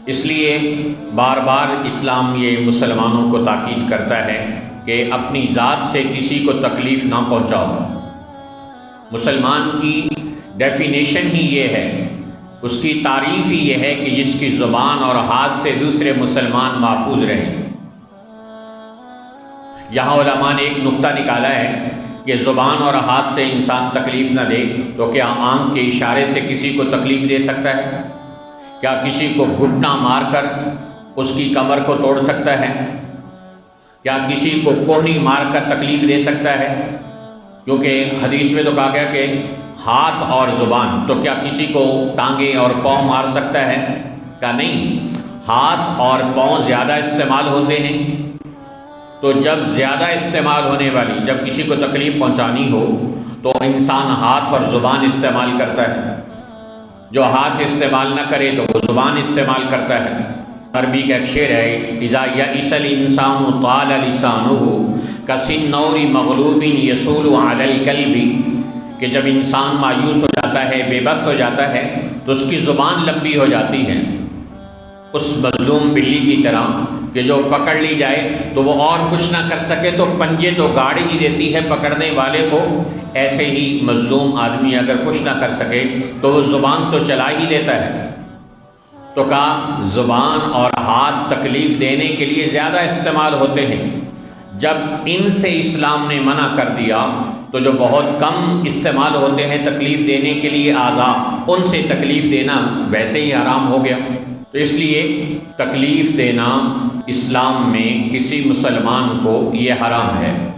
اس لیے بار بار اسلام یہ مسلمانوں کو تاکید کرتا ہے کہ اپنی ذات سے کسی کو تکلیف نہ پہنچاؤ۔ مسلمان کی ڈیفینیشن ہی یہ ہے، اس کی تعریف ہی یہ ہے کہ جس کی زبان اور ہاتھ سے دوسرے مسلمان محفوظ رہیں۔ یہاں علماء نے ایک نقطہ نکالا ہے کہ زبان اور ہاتھ سے انسان تکلیف نہ دے تو کیا آنکھ کے اشارے سے کسی کو تکلیف دے سکتا ہے؟ کیا کسی کو گھٹنا مار کر اس کی کمر کو توڑ سکتا ہے؟ کیا کسی کو کوہنی مار کر تکلیف دے سکتا ہے؟ کیونکہ حدیث میں تو کہا گیا کہ ہاتھ اور زبان، تو کیا کسی کو ٹانگیں اور پاؤں مار سکتا ہے؟ کہا نہیں، ہاتھ اور پاؤں زیادہ استعمال ہوتے ہیں، تو جب زیادہ استعمال ہونے والی، جب کسی کو تکلیف پہنچانی ہو تو انسان ہاتھ اور زبان استعمال کرتا ہے۔ جو ہاتھ استعمال نہ کرے تو وہ زبان استعمال کرتا ہے۔ عربی کا ایک شعر ہے، اذا یئس الانسان طال لسانہ کسنور مغلوب یصول علی الکلب، کہ جب انسان مایوس ہو جاتا ہے، بے بس ہو جاتا ہے تو اس کی زبان لمبی ہو جاتی ہے، اس مظلوم بلی کی طرح کہ جو پکڑ لی جائے تو وہ اور کچھ نہ کر سکے تو پنجے تو گاڑ ہی دیتی ہے پکڑنے والے کو۔ ایسے ہی مظلوم آدمی اگر کچھ نہ کر سکے تو وہ زبان تو چلا ہی دیتا ہے۔ تو کہا زبان اور ہاتھ تکلیف دینے کے لیے زیادہ استعمال ہوتے ہیں۔ جب ان سے اسلام نے منع کر دیا تو جو بہت کم استعمال ہوتے ہیں تکلیف دینے کے لیے اعضاء، ان سے تکلیف دینا ویسے ہی حرام ہو گیا۔ تو اس لیے تکلیف دینا اسلام میں کسی مسلمان کو یہ حرام ہے۔